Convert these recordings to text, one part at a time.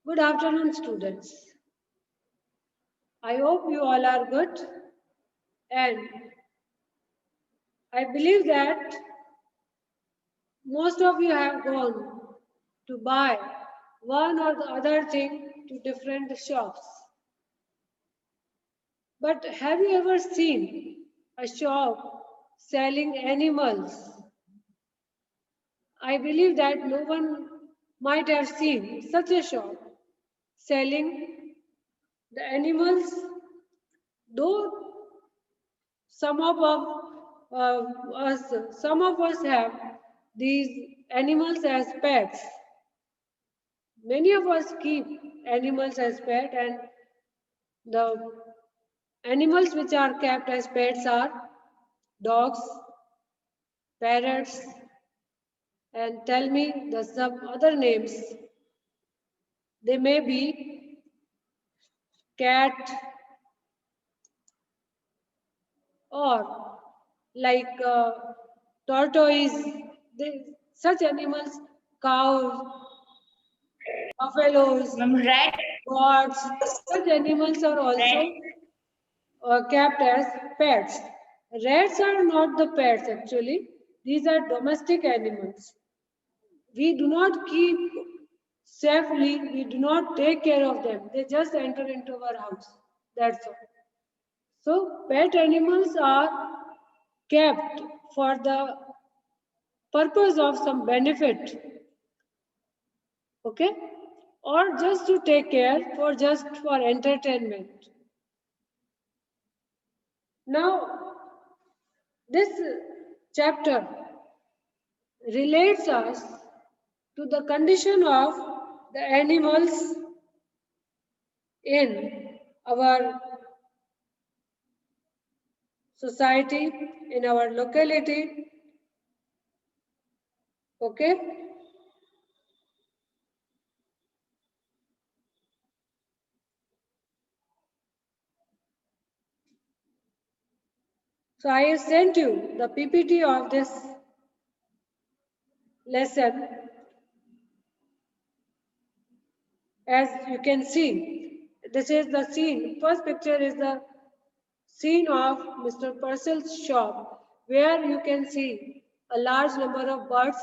Good afternoon, students. I hope you all are good, and I believe that most of you have gone to buy one or the other thing to different shops. But have you ever seen a shop selling animals? I believe that no one might have seen such a shop selling the animals, though some of us have these animals as pets. Many of us keep animals as pet, and the animals which are kept as pets are dogs, parrots, and tell me the some other names. They may be cat or like tortoise. Such animals, cows, buffaloes, Ma'am, rat, goats. Such animals are rat, also kept as pets. Rats are not the pets actually. These are domestic animals. We do not keep safely, we do not take care of them. They just enter into our house. That's all. So, pet animals are kept for the purpose of some benefit, okay? Or just to take care for just for entertainment. Now, this chapter relates us to the condition of the animals in our society, in our locality. Okay? So I have sent you the PPT of this lesson. As you can see, this is the scene. First picture is the scene of Mr. Purcell's shop, where you can see a large number of birds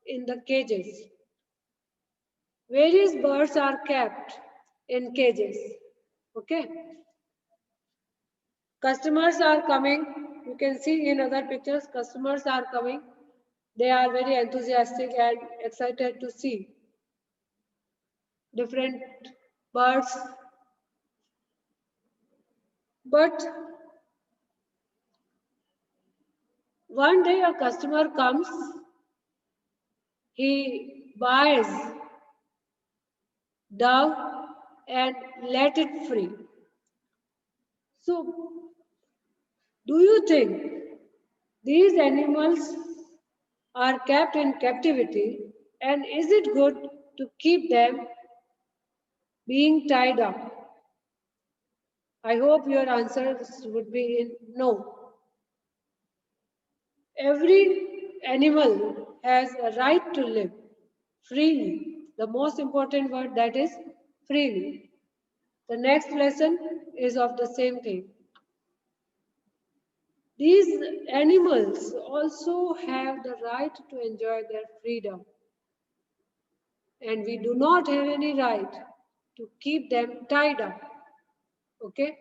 in the cages. Various birds are kept in cages. Okay. Customers are coming. You can see in other pictures, customers are coming. They are very enthusiastic and excited to see different birds. But one day a customer comes, he buys dove and let it free. So, do you think these animals are kept in captivity, and is it good to keep them being tied up? I hope your answers would be in no. Every animal has a right to live freely. The most important word, that is freely. The next lesson is of the same thing. These animals also have the right to enjoy their freedom, and we do not have any right to keep them tied up. Okay?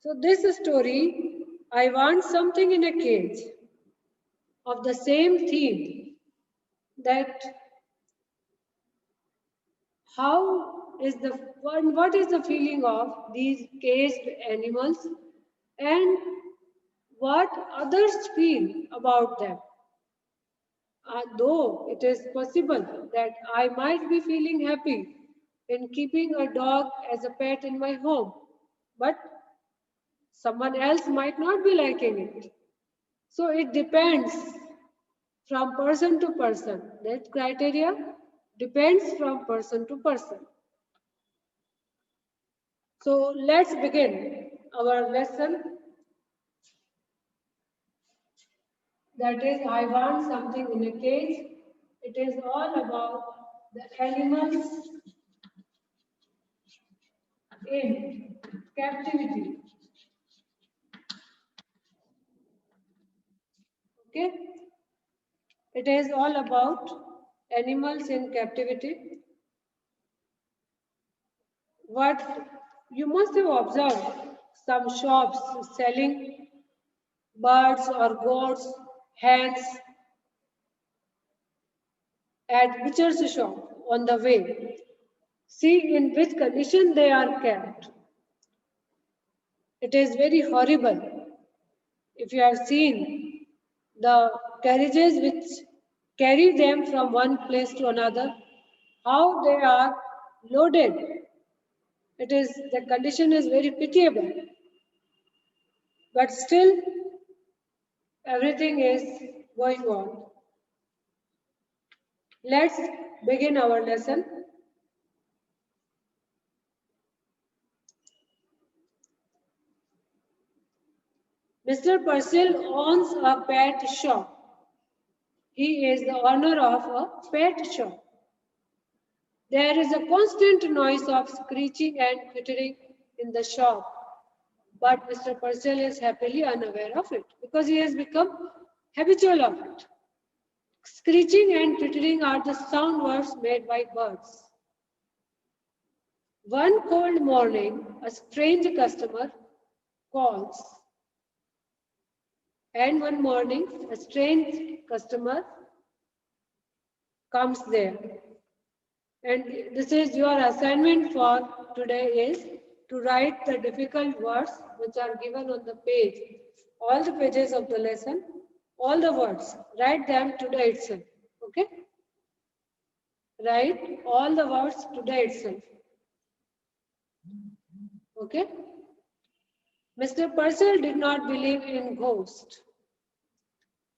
So, this story, I Want Something in a Cage, of the same theme, that how is the what is the feeling of these caged animals, and what others feel about them. Though it is possible that I might be feeling happy in keeping a dog as a pet in my home, but someone else might not be liking it. So it depends from person to person. That criteria depends from person to person. So let's begin our lesson, that is I Want Something in a Cage. It is all about the animals in captivity. Okay, it is all about animals in captivity. What you must have observed, some shops selling birds or goats, hens at butcher's shop on the way. See in which condition they are kept. It is very horrible. If you have seen the carriages which carry them from one place to another, how they are loaded. The condition is very pitiable. But still, everything is going on. Let's begin our lesson. Mr. Purcell owns a pet shop. He is the owner of a pet shop. There is a constant noise of screeching and twittering in the shop, but Mr. Purcell is happily unaware of it because he has become habitual of it. Screeching and twittering are the sound words made by birds. One cold morning, a strange customer calls. And one morning, a strange customer comes there. And this is your assignment for today is to write the difficult words which are given on the page. All the pages of the lesson, all the words, write them today itself. Okay? Write all the words today itself. Okay? Mr. Purcell did not believe in ghosts.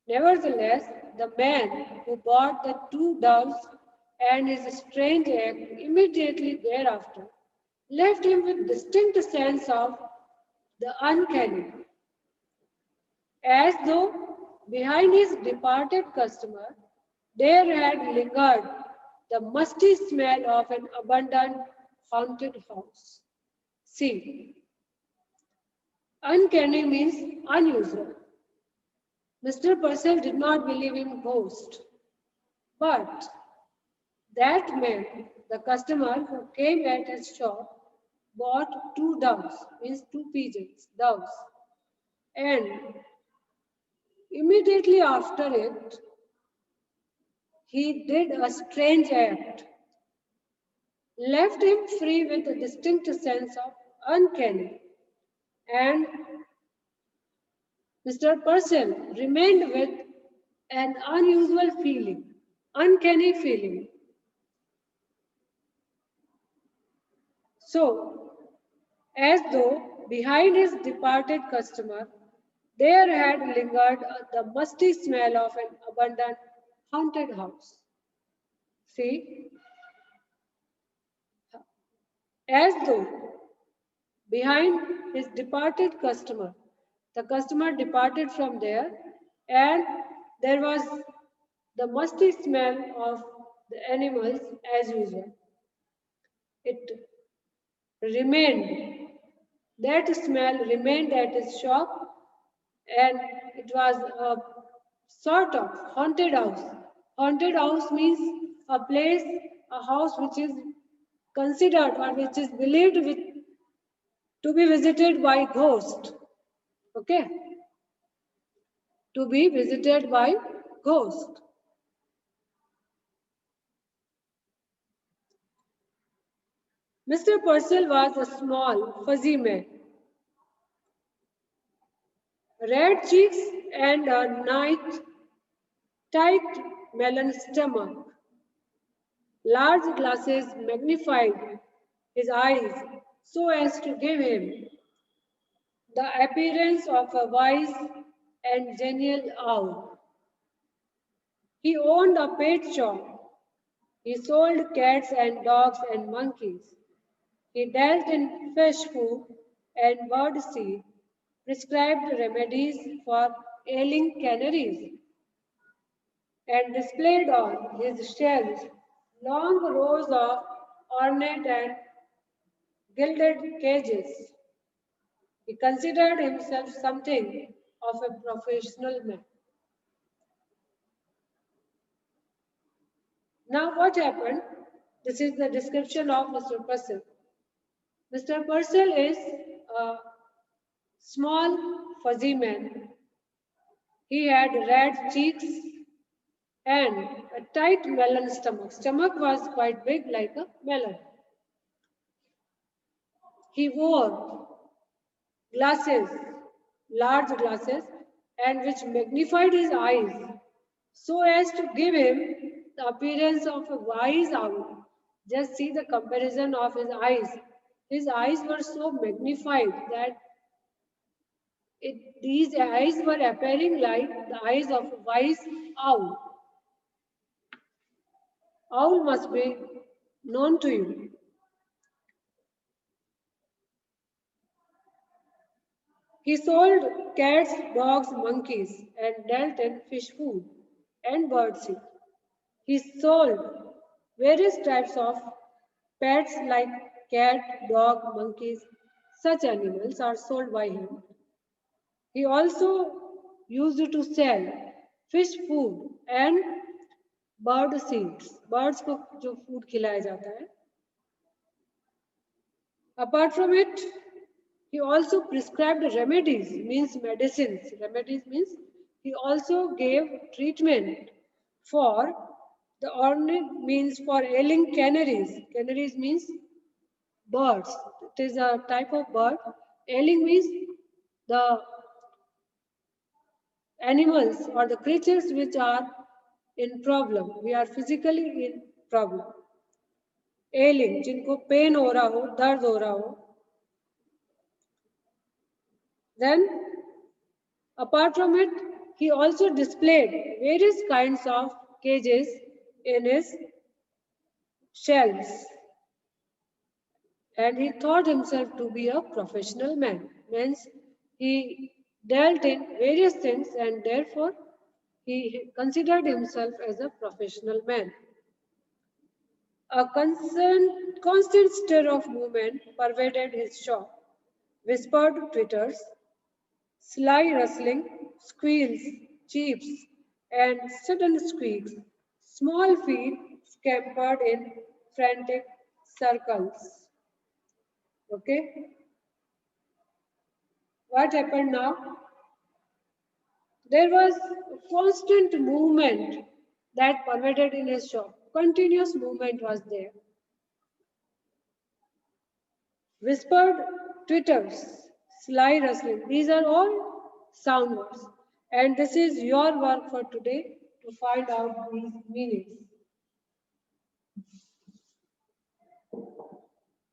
Nevertheless, the man who bought the two doves and his strange egg immediately thereafter left him with distinct sense of the uncanny, as though behind his departed customer there had lingered the musty smell of an abandoned haunted house. See, uncanny means unusual. Mr. Purcell did not believe in ghosts, but that man, the customer who came at his shop, bought two doves, means two pigeons, doves, and immediately after it, he did a strange act, left him free with a distinct sense of uncanny, and Mr. Purcell remained with an unusual feeling, uncanny feeling. So, as though behind his departed customer there had lingered the musty smell of an abandoned haunted house. See, as though behind his departed customer, the customer departed from there and there was the musty smell of the animals as usual. It remained, that smell remained at his shop and it was a sort of haunted house. Haunted house means a place, a house which is considered or which is believed to be visited by ghosts. Okay? To be visited by ghosts. Mr. Purcell was a small, fuzzy man. Red cheeks and a tight melon stomach. Large glasses magnified his eyes so as to give him the appearance of a wise and genial owl. He owned a pet shop. He sold cats and dogs and monkeys. He dealt in fish food and bird seed, prescribed remedies for ailing canaries, and displayed on his shelves long rows of ornate and gilded cages. He considered himself something of a professional man. Now, what happened? This is the description of Mr. Purcell. Mr. Purcell is a small, fuzzy man. He had red cheeks and a tight melon stomach. Stomach was quite big, like a melon. He wore glasses, large glasses, and which magnified his eyes so as to give him the appearance of a wise owl. Just see the comparison of his eyes. His eyes were so magnified that these eyes were appearing like the eyes of a wise owl. Owl must be known to you. He sold cats, dogs, monkeys, and dealt in fish food and birdseed. He sold various types of pets like cat, dog, monkeys. Such animals are sold by him. He also used to sell fish food and bird seeds. Birds को जो food खिलाया जाता है. Apart from it, he also prescribed remedies, means medicines. Remedies means he also gave treatment for the ornate, means for ailing canaries. Canaries means birds. It is a type of bird. Ailing means the animals or the creatures which are in problem. We are physically in problem. Ailing, जिनको pain हो रहा हो, दर्द हो रहा हो. Then, apart from it, he also displayed various kinds of cages in his shelves. And he thought himself to be a professional man. Means he dealt in various things and therefore he considered himself as a professional man. A constant stir of movement pervaded his shop. Whispered twitters, sly rustling, squeals, cheeps, and sudden squeaks. Small feet scampered in frantic circles. Okay? What happened now? There was a constant movement that pervaded in his shop. Continuous movement was there. Whispered twitters, sly rustling, these are all sound words. And this is your work for today to find out these meanings.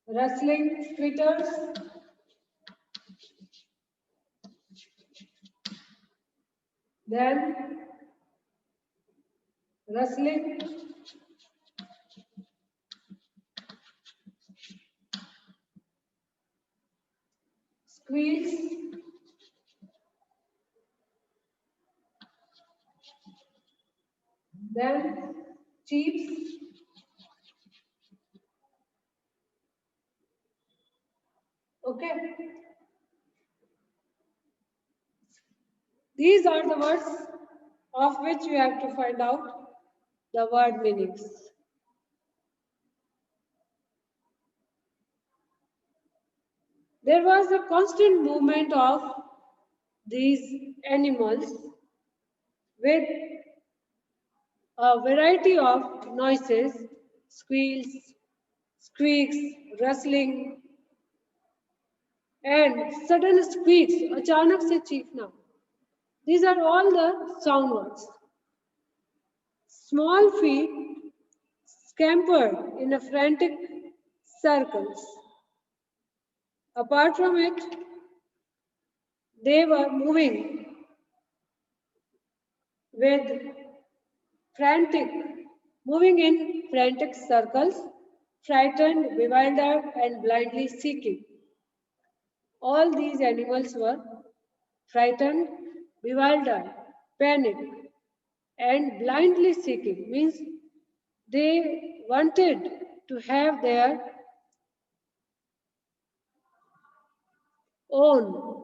Rustling twitters, then rustling, squeals, then cheeps, okay. These are the words of which you have to find out the word meanings. There was a constant movement of these animals with a variety of noises, squeals, squeaks, rustling, and sudden squeaks, achanak se cheekna. These are all the sound words. Small feet scampered in a frantic circles. Apart from it, they were moving with frantic, moving in frantic circles, frightened, bewildered, and blindly seeking. All these animals were frightened, bewildered, panicked, and blindly seeking. Means they wanted to have their own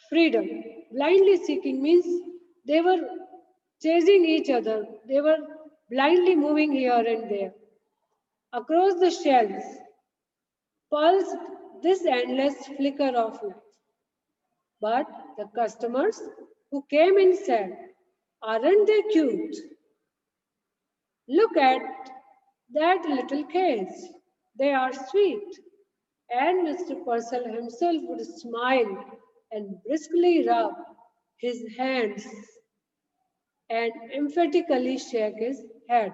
freedom. Blindly seeking means they were chasing each other, they were blindly moving here and there. Across the shelves pulsed this endless flicker of life. But the customers who came in said, "Aren't they cute? Look at that little case. They are sweet." And Mr. Purcell himself would smile and briskly rub his hands and emphatically shake his head.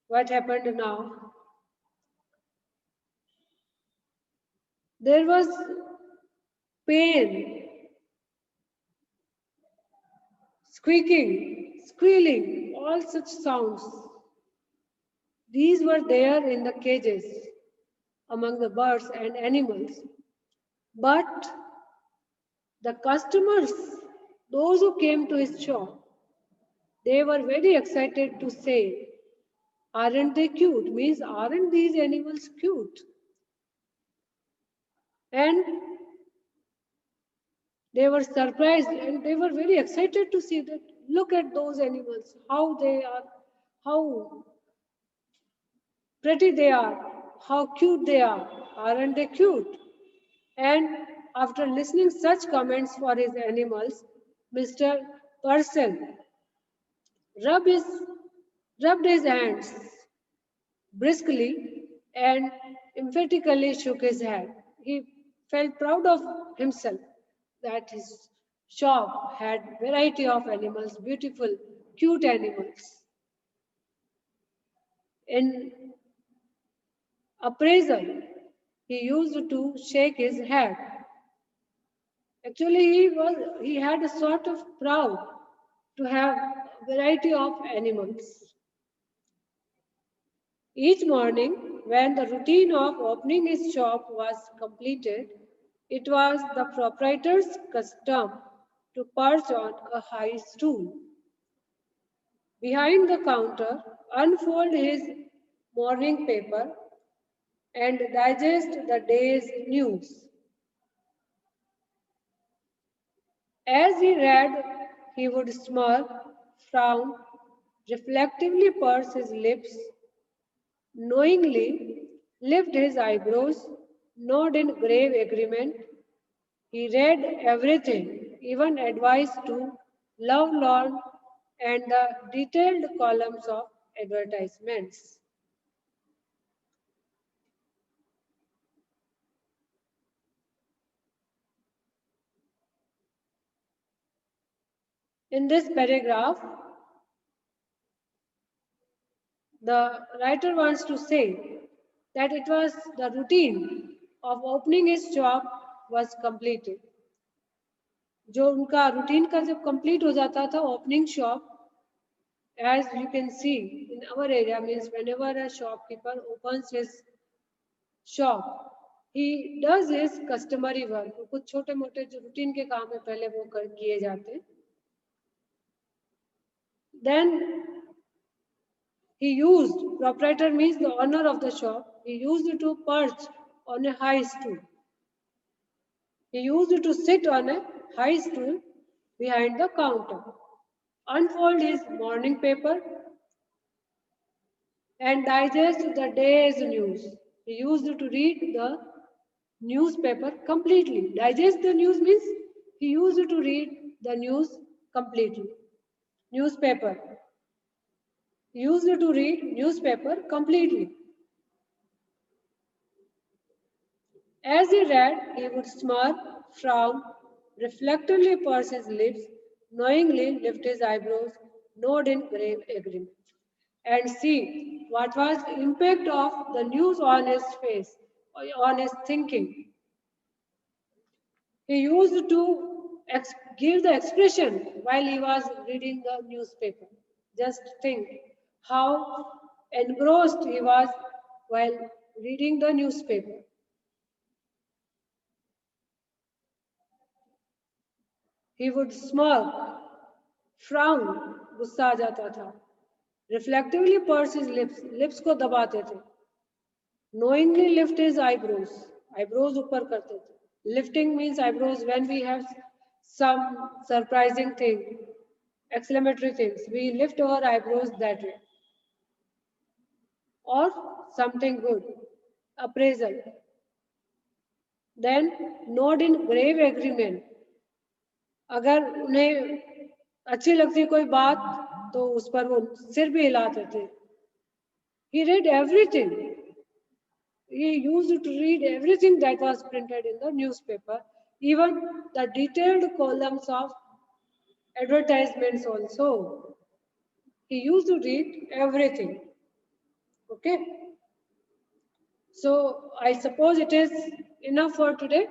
What happened now? There was pain, squeaking, squealing, all such sounds. These were there in the cages among the birds and animals. But the customers, those who came to his shop, they were very excited to say, "Aren't they cute?" Means, aren't these animals cute? And they were surprised and they were very excited to see that, look at those animals, how they are, how pretty they are, how cute they are. Aren't they cute? And after listening such comments for his animals, Mr. Purcell rubbed his, rubbed his hands briskly and emphatically shook his head. He felt proud of himself that his shop had variety of animals, beautiful, cute animals. In appraisal, he used to shake his head. Actually, he had a sort of proud to have variety of animals. Each morning, when the routine of opening his shop was completed, it was the proprietor's custom to perch on a high stool behind the counter, unfold his morning paper, and digest the day's news. As he read, he would smirk, frown, reflectively purse his lips, knowingly lift his eyebrows, nod in grave agreement. He read everything, even advice to Love Lorn and the detailed columns of advertisements. In this paragraph, the writer wants to say that it was the routine of opening his shop was completed. जो उनका routine का जब complete हो जाता था opening shop, as you can see in our area, means whenever a shopkeeper opens his shop, he does his customary work. कुछ छोटे मोटे जो रूटीन के काम है पहले वो कर किए जाते हैं. Then he used, proprietor means the owner of the shop, he used to perch on a high stool. He used to sit on a high stool behind the counter, unfold his morning paper, and digest the day's news. He used to read the newspaper completely. Digest the news means he used to read the news completely. Newspaper. He used to read newspaper completely. As he read, he would smirk, frown, reflectively purse his lips, knowingly lift his eyebrows, nod in grave agreement, and see what was the impact of the news on his face, on his thinking. He used to give the expression while he was reading the newspaper. Just think how engrossed he was while reading the newspaper. He would smirk, frown, गुस्सा आ जाता था, Reflectively purse his lips. Lips को दबाते थे. Knowingly lift his eyebrows. Eyebrows ऊपर करते थे. Lifting means eyebrows when we have some surprising thing, exclamatory things. We lift our eyebrows that way. Or something good. Appraisal. Then nod in grave agreement. अगर उन्हें अच्छी लगती कोई बात तो उस पर वो सिर भी हिलाते थे. He read everything. He used to read everything that was printed in the newspaper, even the detailed columns of advertisements also. He used to read everything. Okay. So I suppose it is enough for today.